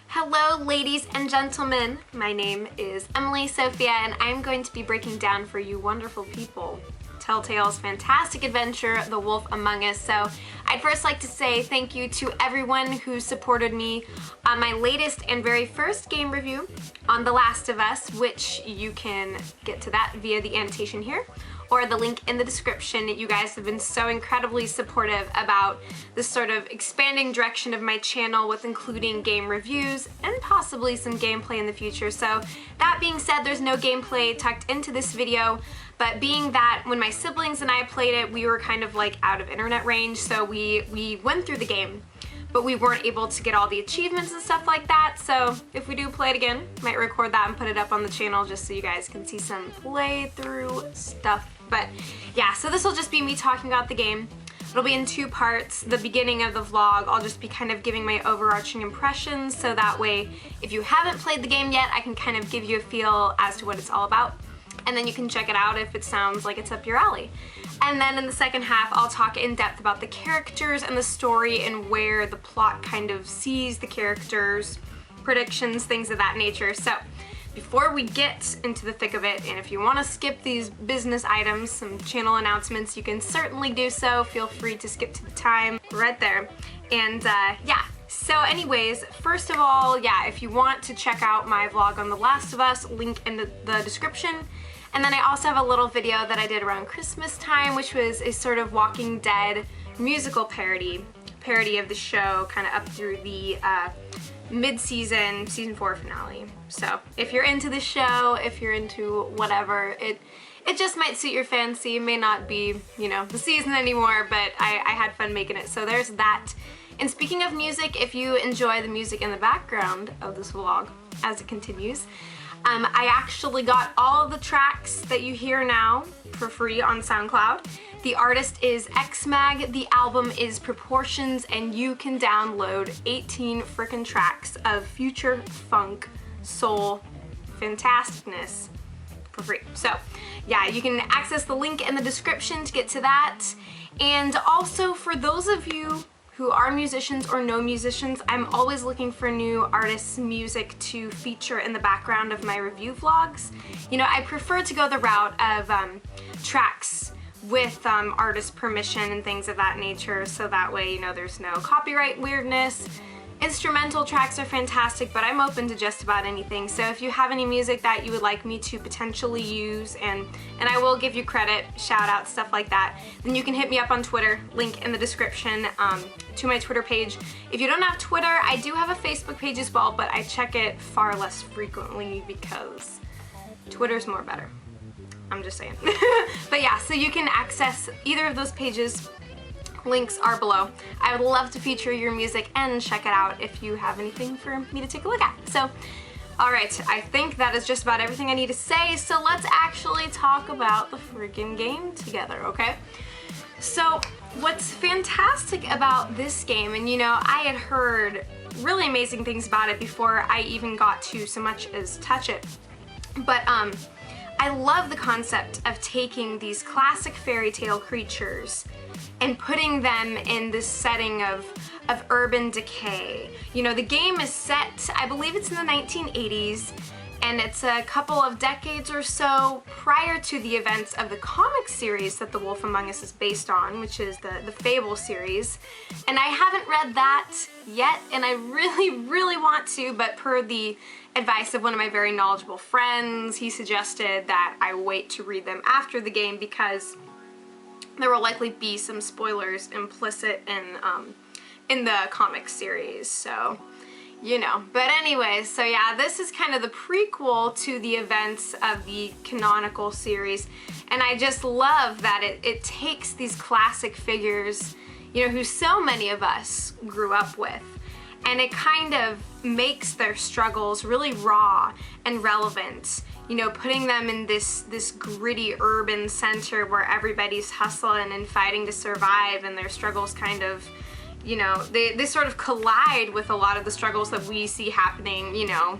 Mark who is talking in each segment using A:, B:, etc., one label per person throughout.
A: Hello ladies and gentlemen, my name is Emily Sophia and I'm going to be breaking down for you wonderful people Telltale's fantastic adventure, The Wolf Among Us. So I'd first like to say thank you to everyone who supported me on my latest and very first game review on The Last of Us, which you can get to that via the annotation here or the link in the description. You guys have been so incredibly supportive about this sort of expanding direction of my channel with including game reviews and possibly some gameplay in the future. So that being said, there's no gameplay tucked into this video, but being that when my siblings and I played it, we were kind of like out of internet range, so we went through the game, but we weren't able to get all the achievements and stuff like that. So if we do play it again, might record that and put it up on the channel just so you guys can see some playthrough stuff. But yeah, so this will just be me talking about the game. It'll be in two parts. The beginning of the vlog, I'll just be kind of giving my overarching impressions, so that way if you haven't played the game yet, I can kind of give you a feel as to what it's all about. And then you can check it out if it sounds like it's up your alley. And then in the second half, I'll talk in depth about the characters and the story and where the plot kind of sees the characters, predictions, things of that nature. So before we get into the thick of it, and if you want to skip these business items, some channel announcements, you can certainly do so. Feel free to skip to the time right there. And yeah. So anyways, first of all, yeah, if you want to check out my vlog on The Last of Us, link in the description. And then I also have a little video that I did around Christmas time, which was a sort of Walking Dead musical parody of the show, kind of up through the mid-season, season 4 finale. So if you're into the show, if you're into whatever, it just might suit your fancy. It may not be, you know, the season anymore, but I had fun making it. So there's that. And speaking of music, if you enjoy the music in the background of this vlog as it continues, I actually got all of the tracks that you hear now for free on SoundCloud. The artist is Exmag, the album is Proportions, and you can download 18 frickin' tracks of future funk, soul, fantasticness for free. So yeah, you can access the link in the description to get to that. And also for those of you who are musicians or know musicians, I'm always looking for new artists' music to feature in the background of my review vlogs. You know, I prefer to go the route of tracks with artist permission and things of that nature, so that way, you know, there's no copyright weirdness. Instrumental tracks are fantastic, but I'm open to just about anything. So if you have any music that you would like me to potentially use, and I will give you credit, shout out, stuff like that, then you can hit me up on Twitter, link in the description to my Twitter page. If you don't have Twitter, I do have a Facebook page as well, but I check it far less frequently because Twitter's more better. I'm just saying. But yeah, so you can access either of those pages. Links are below. I would love to feature your music and check it out if you have anything for me to take a look at. So, alright, I think that is just about everything I need to say, so let's actually talk about the freaking game together, okay? So, what's fantastic about this game, and you know, I had heard really amazing things about it before I even got to so much as touch it, but I love the concept of taking these classic fairy tale creatures and putting them in this setting of urban decay. You know, the game is set, I believe it's in the 1980s, and it's a couple of decades or so prior to the events of the comic series that The Wolf Among Us is based on, which is the Fable series. And I haven't read that yet, and I really want to, but per the advice of one of my very knowledgeable friends, he suggested that I wait to read them after the game because there will likely be some spoilers implicit in the comic series, so you know. But anyways, so yeah, this is kind of the prequel to the events of the canonical series, and I just love that it takes these classic figures, you know, who so many of us grew up with, and it kind of makes their struggles really raw and relevant. You know, putting them in this gritty urban center where everybody's hustling and fighting to survive, and their struggles kind of, you know, they sort of collide with a lot of the struggles that we see happening, you know,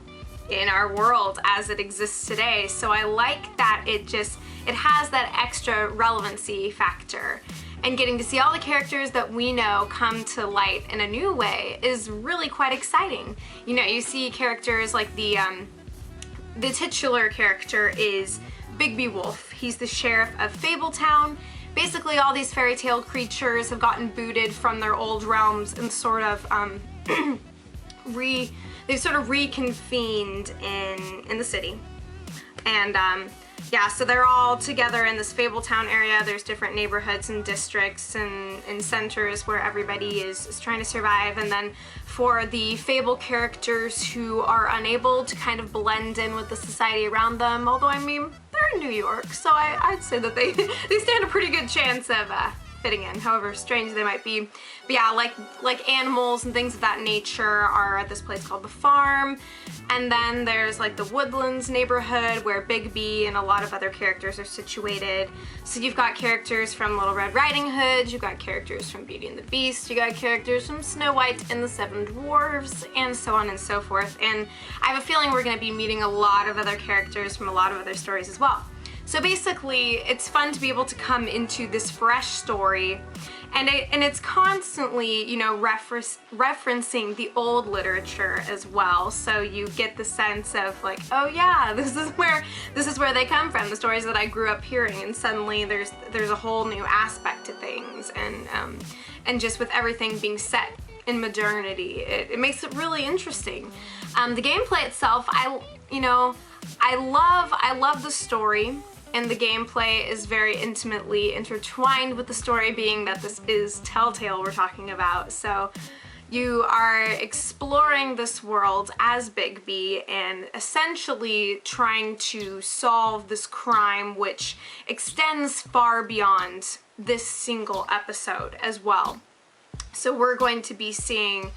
A: in our world as it exists today. So I like that it has that extra relevancy factor. And getting to see all the characters that we know come to light in a new way is really quite exciting. You know, you see characters like the titular character is Bigby Wolf. He's the sheriff of Fabletown. Basically, all these fairy tale creatures have gotten booted from their old realms and sort of they've sort of reconvened in the city. And yeah, so they're all together in this Fabletown area. There's different neighborhoods and districts and centers where everybody is trying to survive. And then for the Fable characters who are unable to kind of blend in with the society around them, although I mean, they're in New York, so I'd say that they stand a pretty good chance of fitting in, however strange they might be. But yeah, like animals and things of that nature are at this place called the farm. And then there's like the Woodlands neighborhood where Bigby and a lot of other characters are situated. So you've got characters from Little Red Riding Hood, you've got characters from Beauty and the Beast, you got characters from Snow White and the Seven Dwarfs, and so on and so forth. And I have a feeling we're going to be meeting a lot of other characters from a lot of other stories as well. So basically, it's fun to be able to come into this fresh story, and it's constantly, you know, referencing the old literature as well. So you get the sense of like, oh yeah, this is where they come from, the stories that I grew up hearing, and suddenly there's a whole new aspect to things, and just with everything being set in modernity, it makes it really interesting. The gameplay itself, I love the story. And the gameplay is very intimately intertwined with the story, being that this is Telltale we're talking about. So you are exploring this world as Bigby and essentially trying to solve this crime which extends far beyond this single episode as well. So we're going to be seeing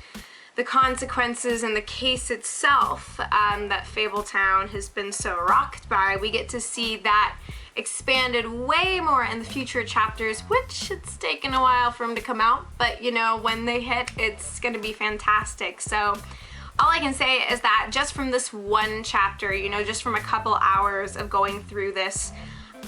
A: the consequences and the case itself that Fabletown has been so rocked by. We get to see that expanded way more in the future chapters, which it's taken a while for them to come out, but you know, when they hit, it's gonna be fantastic. So all I can say is that just from this one chapter, you know, just from a couple hours of going through this,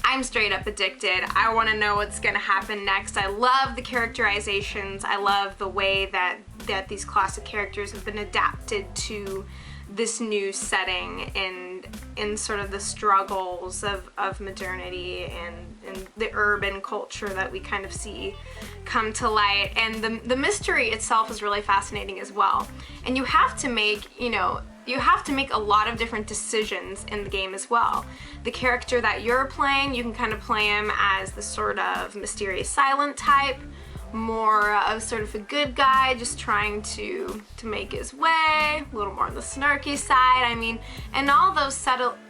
A: I'm straight up addicted. I want to know what's going to happen next. I love the characterizations. I love the way that these classic characters have been adapted to this new setting and in sort of the struggles of modernity and the urban culture that we kind of see come to light. And the mystery itself is really fascinating as well. And you have to make, you have to make a lot of different decisions in the game as well. The character that you're playing, you can kind of play him as the sort of mysterious silent type, more of sort of a good guy just trying to make his way, a little more on the snarky side. I mean, and all those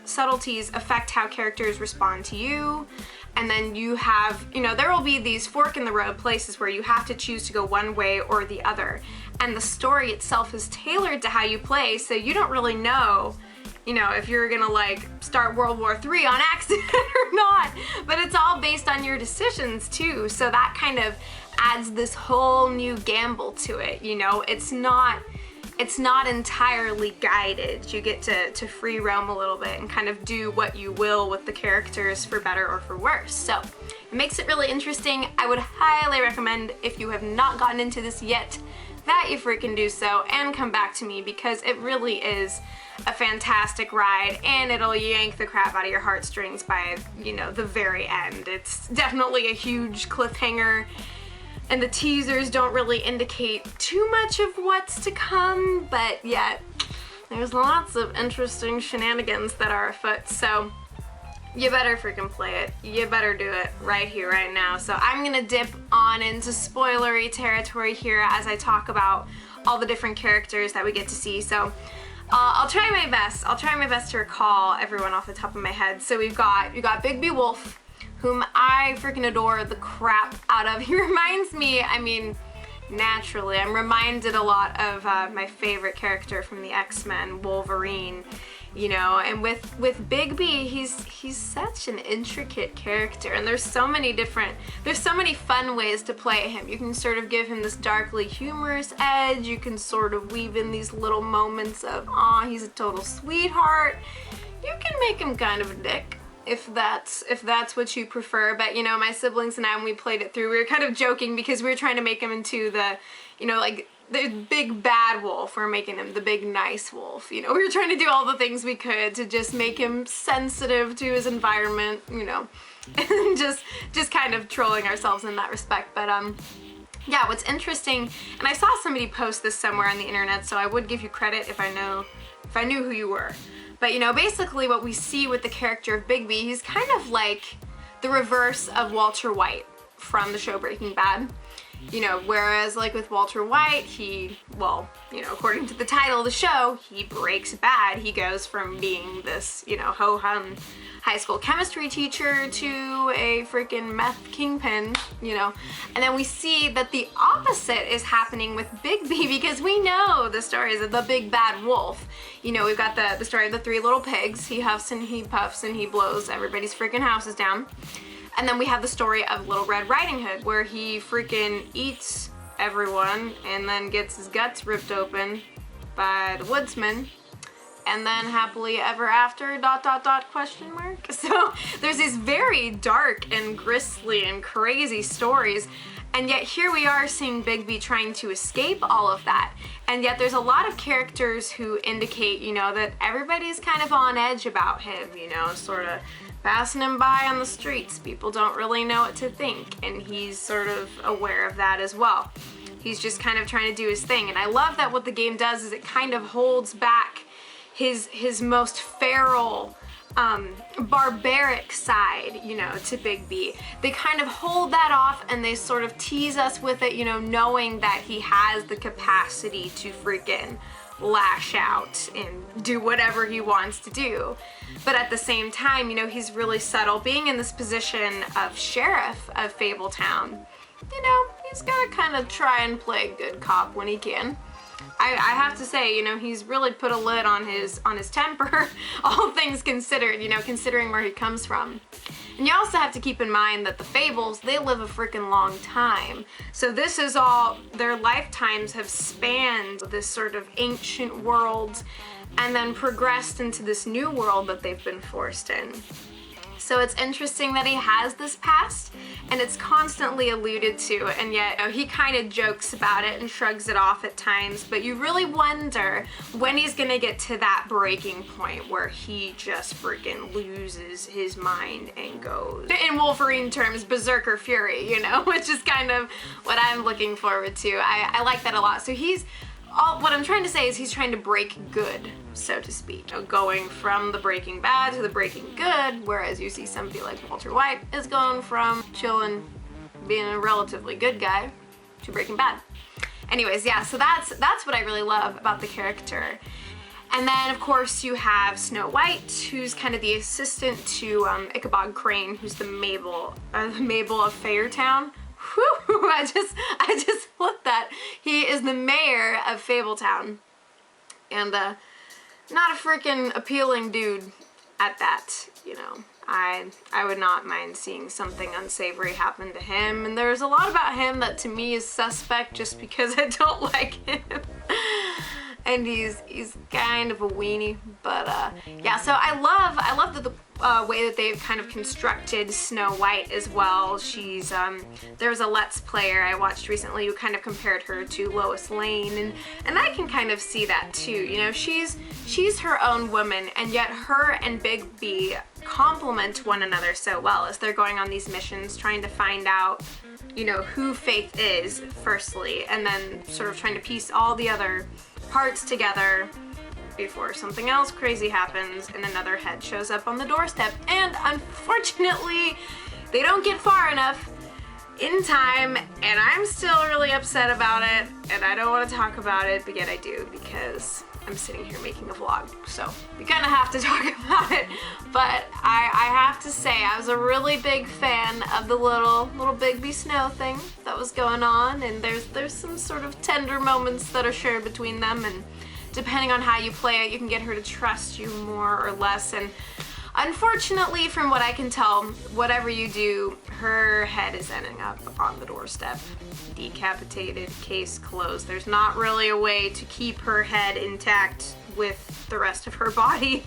A: subtleties affect how characters respond to you. And then you have, there will be these fork in the road places where you have to choose to go one way or the other. And the story itself is tailored to how you play, so you don't really know, if you're gonna like start World War III on accident or not. But it's all based on your decisions too, so that kind of adds this whole new gamble to it. It's not entirely guided. You get to free roam a little bit and kind of do what you will with the characters for better or for worse. So it makes it really interesting. I would highly recommend, if you have not gotten into this yet, that you freaking do so and come back to me, because it really is a fantastic ride and it'll yank the crap out of your heartstrings by, the very end. It's definitely a huge cliffhanger. And the teasers don't really indicate too much of what's to come, but yet there's lots of interesting shenanigans that are afoot, so you better freaking play it. You better do it right here, right now. So I'm gonna dip on into spoilery territory here as I talk about all the different characters that we get to see. So I'll try my best. I'll try my best to recall everyone off the top of my head. So you got Bigby Wolf, whom I freaking adore the crap out of. He reminds me, naturally, I'm reminded a lot of my favorite character from the X-Men, Wolverine. you know. And with Bigby, he's such an intricate character, and there's so many fun ways to play him. You can sort of give him this darkly humorous edge. You can sort of weave in these little moments of, aw, he's a total sweetheart. You can make him kind of a dick, if that's what you prefer. But you know, my siblings and I, when we played it through, we were kind of joking because we were trying to make him into the, you know, like the big bad wolf. We're making him the big nice wolf. You know, we were trying to do all the things we could to just make him sensitive to his environment, you know, and just kind of trolling ourselves in that respect. But yeah, what's interesting, and I saw somebody post this somewhere on the internet, so I would give you credit if I knew who you were. But you know, basically what we see with the character of Bigby, he's kind of like the reverse of Walter White from the show Breaking Bad. You know, whereas like with Walter White, he, well, you know, according to the title of the show, he breaks bad. He goes from being this, you know, ho-hum high school chemistry teacher to a freaking meth kingpin, you know. And then we see that the opposite is happening with Bigby, because we know the stories of the big bad wolf. You know, we've got the story of the three little pigs. He huffs and he puffs and he blows everybody's freaking houses down. And then we have the story of Little Red Riding Hood, where he freaking eats everyone and then gets his guts ripped open by the woodsman. And then happily ever after, ... question mark. So there's these very dark and grisly and crazy stories. And yet here we are seeing Bigby trying to escape all of that. And yet there's a lot of characters who indicate, you know, that everybody's kind of on edge about him, you know, sort of passing him by on the streets. People don't really know what to think, and he's sort of aware of that as well. He's just kind of trying to do his thing. And I love that what the game does is it kind of holds back his most feral, barbaric side, you know, to Bigby. They kind of hold that off and they sort of tease us with it, you know, knowing that he has the capacity to freaking lash out and do whatever he wants to do. But at the same time, you know, he's really subtle. Being in this position of sheriff of Fabletown, you know, he's gotta kind of try and play good cop when he can. I have to say, you know, he's really put a lid on his temper, all things considered, you know, considering where he comes from. And you also have to keep in mind that the Fables, they live a freaking long time. So this is all, their lifetimes have spanned this sort of ancient world and then progressed into this new world that they've been forced in. So it's interesting that he has this past, and it's constantly alluded to, and yet, you know, he kind of jokes about it and shrugs it off at times, but you really wonder when he's gonna get to that breaking point where he just freaking loses his mind and goes, in Wolverine terms, berserker fury, you know, which is kind of what I'm looking forward to. I like that a lot. So what I'm trying to say is he's trying to break good, so to speak. You know, going from the Breaking Bad to the Breaking Good, whereas you see somebody like Walter White is going from chilling, being a relatively good guy, to Breaking Bad. Anyways, yeah, so that's what I really love about the character. And then, of course, you have Snow White, who's kind of the assistant to Ichabod Crane, who's the Mabel of Fabletown. Whew, I just flipped that. He is the mayor of Fabletown, and not a freaking appealing dude at that, you know. I would not mind seeing something unsavory happen to him, and there's a lot about him that to me is suspect just because I don't like him. And he's kind of a weenie, but yeah, so I love the way that they've kind of constructed Snow White as well. She's there was a Let's Player I watched recently who kind of compared her to Lois Lane, and I can kind of see that too. You know, she's her own woman, and yet her and Bigby complement one another so well as they're going on these missions, trying to find out, you know, who Faith is firstly, and then sort of trying to piece all the other parts together before something else crazy happens and another head shows up on the doorstep. And unfortunately, they don't get far enough in time, and I'm still really upset about it, and I don't want to talk about it, but yet I do because I'm sitting here making a vlog, so we kind of have to talk about it. But I have to say, I was a really big fan of the little Bigby Snow thing that was going on, and there's some sort of tender moments that are shared between them, and depending on how you play it, you can get her to trust you more or less. And unfortunately, from what I can tell, whatever you do, her head is ending up on the doorstep. Decapitated, case closed. There's not really a way to keep her head intact with the rest of her body.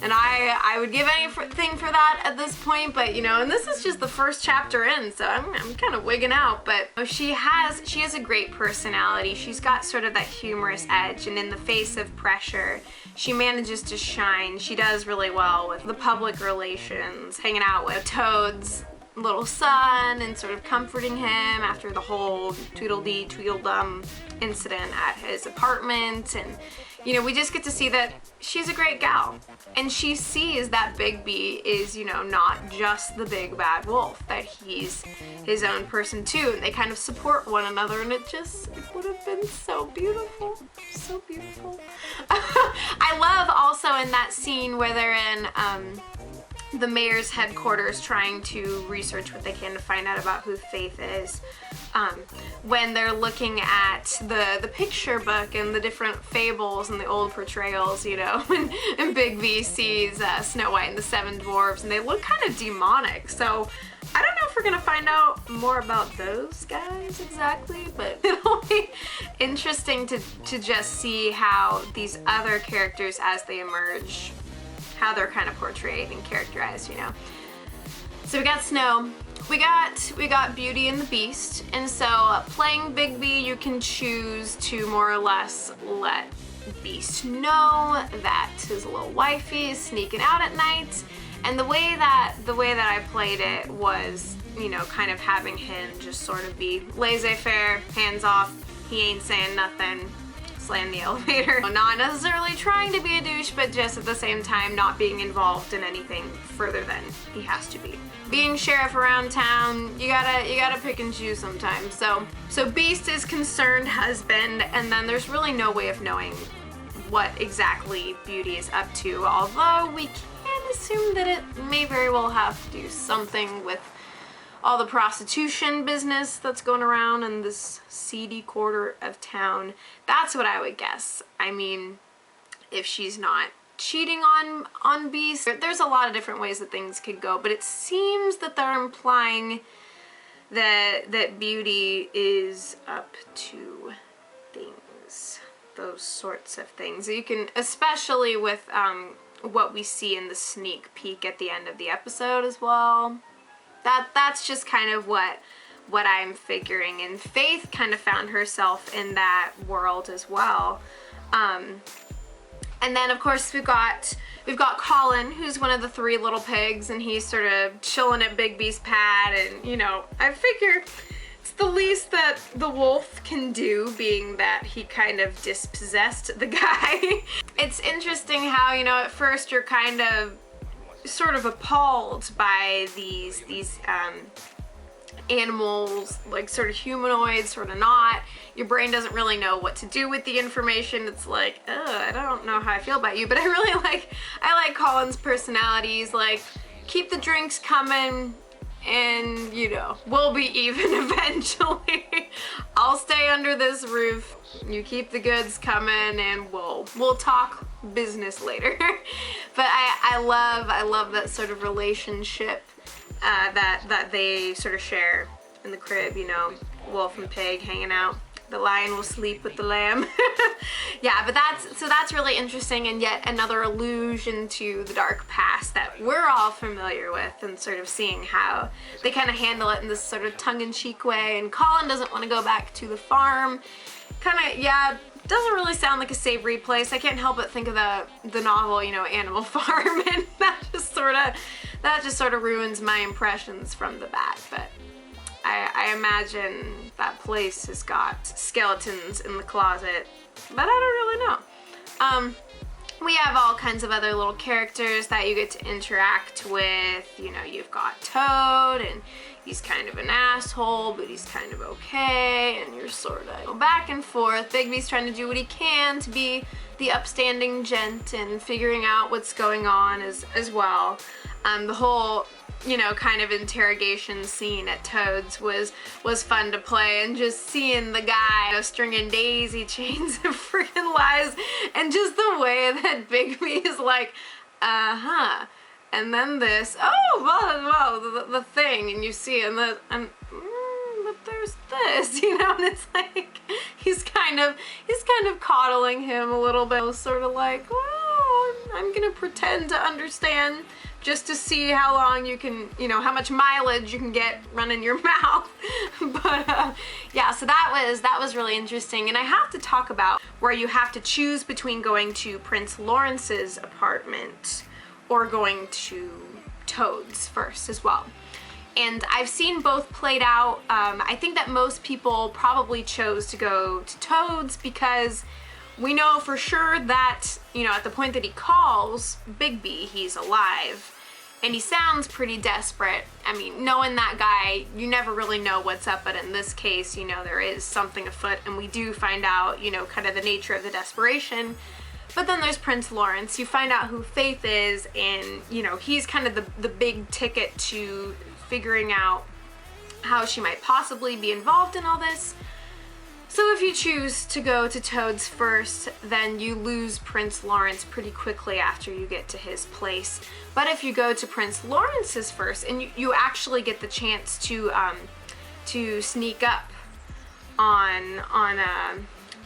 A: And I would give anything for that at this point, but you know, and this is just the first chapter in, so I'm kind of wigging out. But she has a great personality. She's got sort of that humorous edge, and in the face of pressure, she manages to shine. She does really well with the public relations, hanging out with Toad's little son and sort of comforting him after the whole Tweedledee Tweedledum incident at his apartment. And you know, we just get to see that she's a great gal, and she sees that Bigby is, you know, not just the big bad wolf, that he's his own person too, and they kind of support one another, and it would have been so beautiful, so beautiful. I love also in that scene where they're in the mayor's headquarters trying to research what they can to find out about who Faith is. When they're looking at the picture book and the different fables and the old portrayals, you know, and Bigby sees Snow White and the Seven Dwarfs, and they look kind of demonic. So I don't know if we're gonna find out more about those guys exactly, but it'll be interesting to just see how these other characters, as they emerge, how they're kind of portrayed and characterized, you know. So we got Snow, we got Beauty and the Beast, and so playing Bigby, you can choose to more or less let Beast know that his little wifey is sneaking out at night. And the way that I played it was, you know, kind of having him just sort of be laissez-faire, hands off, he ain't saying nothing, slam the elevator. Not necessarily trying to be a douche, but just at the same time not being involved in anything further than he has to be. Being sheriff around town, you gotta pick and choose sometimes. So Beast is concerned husband, and then there's really no way of knowing what exactly Beauty is up to, although we can assume that it may very well have to do something with all the prostitution business that's going around in this seedy quarter of town. That's what I would guess. I mean, if she's not cheating on Beast, there's a lot of different ways that things could go, but it seems that they're implying that Beauty is up to things, those sorts of things. You can, especially with what we see in the sneak peek at the end of the episode as well. That's just kind of what I'm figuring, and Faith kind of found herself in that world as well. And then of course we've got Colin, who's one of the three little pigs, and he's sort of chilling at Bigby's pad, and you know, I figure it's the least that the wolf can do, being that he kind of dispossessed the guy. It's interesting how, you know, at first you're kind of sort of appalled by these animals, like sort of humanoid, sort of not. Your brain doesn't really know what to do with the information. It's like, I don't know how I feel about you, but I like Colin's personality. He's like, keep the drinks coming, and you know, we'll be even eventually. I'll stay under this roof, you keep the goods coming, and we'll talk business later. But I love that sort of relationship that they sort of share in the crib, you know, wolf and pig hanging out. The lion will sleep with the lamb. Yeah, but that's really interesting, and yet another allusion to the dark past that we're all familiar with, and sort of seeing how they kind of handle it in this sort of tongue-in-cheek way. And Colin doesn't want to go back to the farm. Kind of, yeah, doesn't really sound like a savory place. I can't help but think of the novel, you know, Animal Farm, and that just sort of ruins my impressions from the bat. But I imagine that place has got skeletons in the closet, but I don't really know. We have all kinds of other little characters that you get to interact with. You know, you've got Toad, and he's kind of an asshole, but he's kind of okay, and you're sort of go back and forth. Bigby's trying to do what he can to be the upstanding gent and figuring out what's going on as well. The whole you know, kind of interrogation scene at Toad's was fun to play, and just seeing the guy, you know, stringing daisy chains of freaking lies, and just the way that Bigby is like, and then this, oh, well, the thing, and you see, and but there's this, you know, and it's like, he's kind of coddling him a little bit, sort of like, well, I'm gonna pretend to understand just to see how long you can, you know, how much mileage you can get running your mouth. But yeah, so that was really interesting. And I have to talk about where you have to choose between going to Prince Lawrence's apartment or going to Toad's first as well. And I've seen both played out. I think that most people probably chose to go to Toad's because we know for sure that, you know, at the point that he calls Bigby, he's alive. And he sounds pretty desperate. I mean, knowing that guy, you never really know what's up, but in this case, you know, there is something afoot, and we do find out, you know, kind of the nature of the desperation. But then there's Prince Lawrence. You find out who Faith is, and, you know, he's kind of the big ticket to figuring out how she might possibly be involved in all this. So if you choose to go to Toad's first, then you lose Prince Lawrence pretty quickly after you get to his place. But if you go to Prince Lawrence's first, and you actually get the chance to sneak up on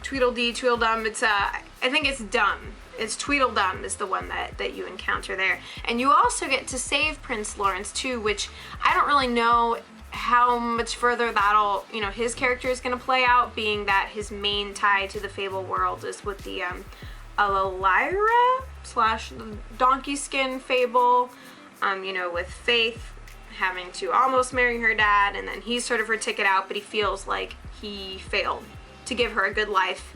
A: Tweedledee, Tweedledum, it's I think it's Dum. It's Tweedledum is the one that you encounter there. And you also get to save Prince Lawrence too, which I don't really know how much further that'll, you know, his character is going to play out, being that his main tie to the Fable world is with the Allyra / donkey skin fable, you know, with Faith having to almost marry her dad, and then he's sort of her ticket out, but he feels like he failed to give her a good life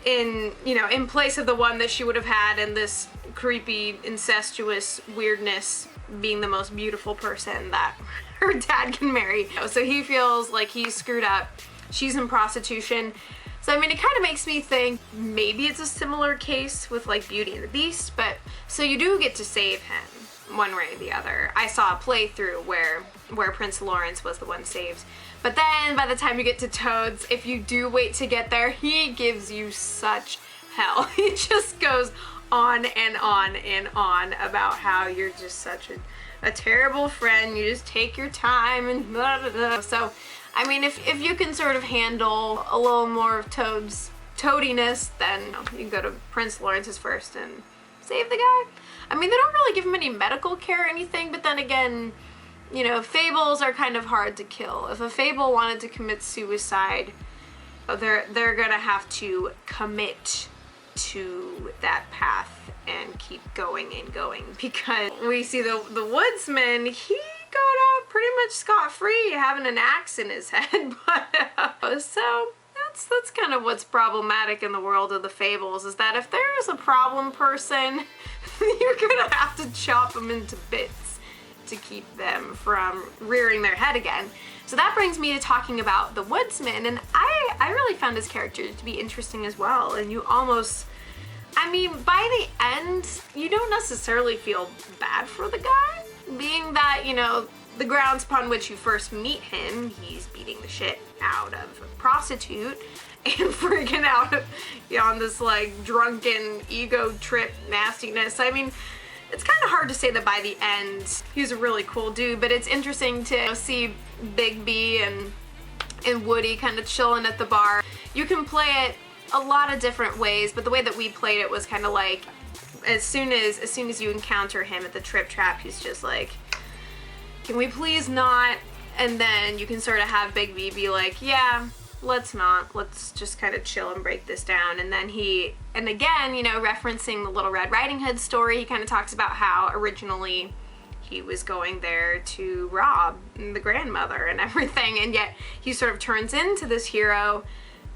A: in, you know, in place of the one that she would have had, and this creepy, incestuous weirdness being the most beautiful person that her dad can marry. So he feels like he's screwed up. She's in prostitution. So I mean, it kind of makes me think maybe it's a similar case with like Beauty and the Beast, but so you do get to save him one way or the other. I saw a playthrough where Prince Lawrence was the one saved. But then by the time you get to Toad's, if you do wait to get there, he gives you such hell. He just goes on and on and on about how you're just such a terrible friend. You just take your time and blah, blah, blah. So, I mean, if you can sort of handle a little more of Toad's toadiness, then you can go to Prince Lawrence's first and save the guy. I mean, they don't really give him any medical care or anything, but then again, you know, fables are kind of hard to kill. If a fable wanted to commit suicide, they're gonna have to commit to that path and keep going and going, because we see the woodsman, he got out pretty much scot-free having an axe in his head. But so that's kind of what's problematic in the world of the fables, is that if there's a problem person, you're gonna have to chop them into bits to keep them from rearing their head again. So that brings me to talking about the woodsman, and I really found his character to be interesting as well. And you almost, I mean, by the end, you don't necessarily feel bad for the guy, being that, you know, the grounds upon which you first meet him, he's beating the shit out of a prostitute and freaking out on this like drunken ego trip nastiness. I mean, it's kind of hard to say that by the end he's a really cool dude, but it's interesting to see Bigby and Woody kind of chilling at the bar. You can play it a lot of different ways, but the way that we played it was kind of like, as soon as you encounter him at the Trip Trap, he's just like, can we please not? And then you can sort of have Bigby be like, yeah, let's not. Let's just kind of chill and break this down. And then and again, you know, referencing the Little Red Riding Hood story, he kind of talks about how originally he was going there to rob the grandmother and everything, and yet he sort of turns into this hero,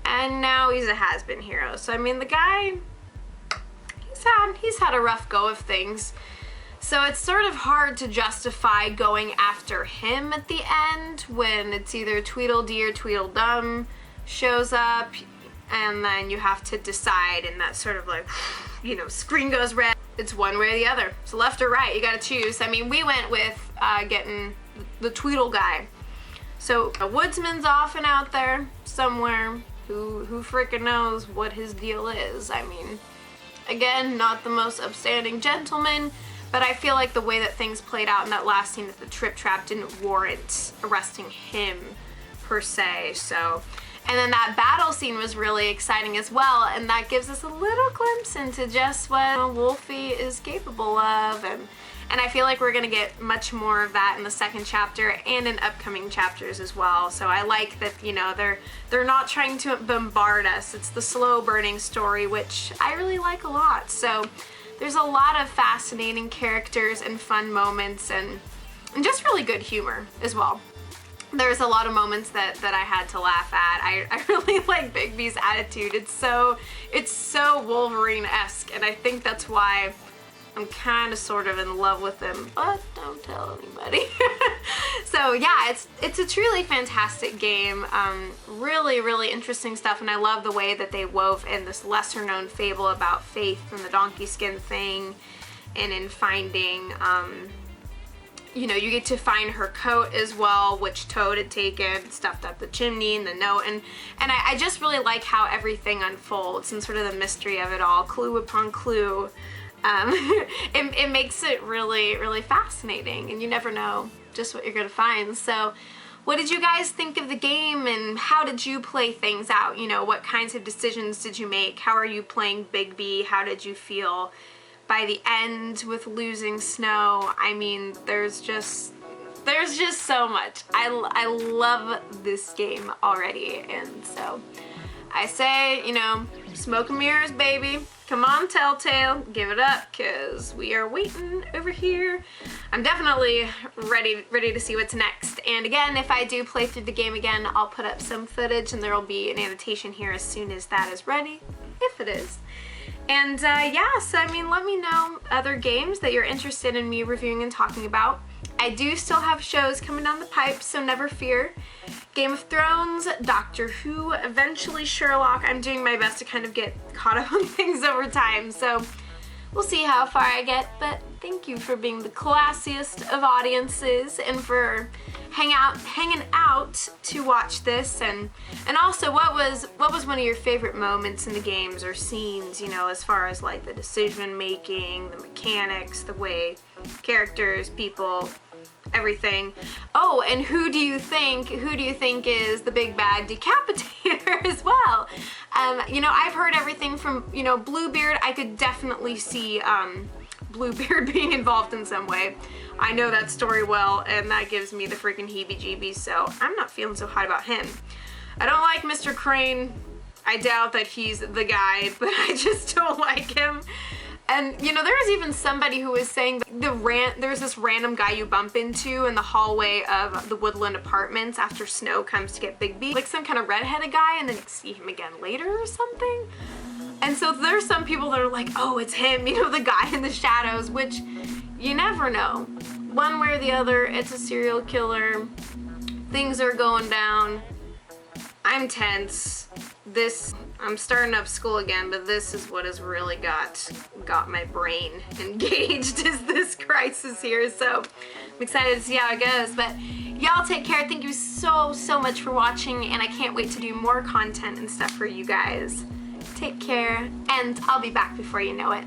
A: and now he's a has-been hero. So I mean, the guy, he's had a rough go of things. So it's sort of hard to justify going after him at the end when it's either Tweedledee or Tweedledum shows up. and then you have to decide, and that sort of like, you know, screen goes red. It's one way or the other. So left or right, you gotta choose. I mean, we went with getting the Tweedle guy. So a woodsman's often out there somewhere who frickin' knows what his deal is. I mean, again, not the most upstanding gentleman, but I feel like the way that things played out in that last scene at the Trip Trap didn't warrant arresting him per se. So, and then that battle scene was really exciting as well, and that gives us a little glimpse into just what Wolfie is capable of, and I feel like we're gonna get much more of that in the second chapter and in upcoming chapters as well. So I like that, you know, they're not trying to bombard us. It's the slow burning story, which I really like a lot. So there's a lot of fascinating characters and fun moments, and just really good humor as well. There's a lot of moments that I had to laugh at. I really like Bigby's attitude. It's so Wolverine-esque, and I think that's why I'm kind of sort of in love with him, but don't tell anybody. So yeah, it's a truly fantastic game. Really, really interesting stuff, and I love the way that they wove in this lesser known fable about Faith and the donkey skin thing, and in finding, you know, you get to find her coat as well, which Toad had taken, stuffed up the chimney, and the note, and I just really like how everything unfolds and sort of the mystery of it all, clue upon clue. It makes it really, really fascinating, and you never know just what you're gonna find. So what did you guys think of the game, and how did you play things out? You know, what kinds of decisions did you make? How are you playing Bigby? How did you feel by the end with losing Snow? I mean, there's just so much. I love this game already, and so I say, you know, smoke and mirrors, baby. Come on, Telltale, give it up, because we are waiting over here. I'm definitely ready to see what's next. And again, if I do play through the game again, I'll put up some footage, and there will be an annotation here as soon as that is ready, if it is. And yeah, so I mean, let me know other games that you're interested in me reviewing and talking about. I do still have shows coming down the pipe, so never fear. Game of Thrones, Doctor Who, eventually Sherlock. I'm doing my best to kind of get caught up on things over time, so we'll see how far I get, but thank you for being the classiest of audiences and for hanging out to watch this, and also what was one of your favorite moments in the games or scenes, you know, as far as like the decision making, the mechanics, the way characters, people, everything. Oh, and who do you think is the big bad decapitator as well? You know, I've heard everything from, you know, Bluebeard. I could definitely see Bluebeard being involved in some way. I know that story well, and that gives me the freaking heebie-jeebies, so I'm not feeling so hot about him. I don't like Mr. Crane. I doubt that he's the guy, but I just don't like him. And, you know, there was even somebody who was saying that there's this random guy you bump into in the hallway of the Woodland Apartments after Snow comes to get Bigby. Like some kind of redheaded guy, and then you see him again later or something. And so there's some people that are like, oh, it's him, you know, the guy in the shadows, which you never know. One way or the other, it's a serial killer. Things are going down. I'm tense. I'm starting up school again, but this is what has really got my brain engaged, is this crisis here. So I'm excited to see how it goes. But y'all take care. Thank you so much for watching, and I can't wait to do more content and stuff for you guys. Take care, and I'll be back before you know it.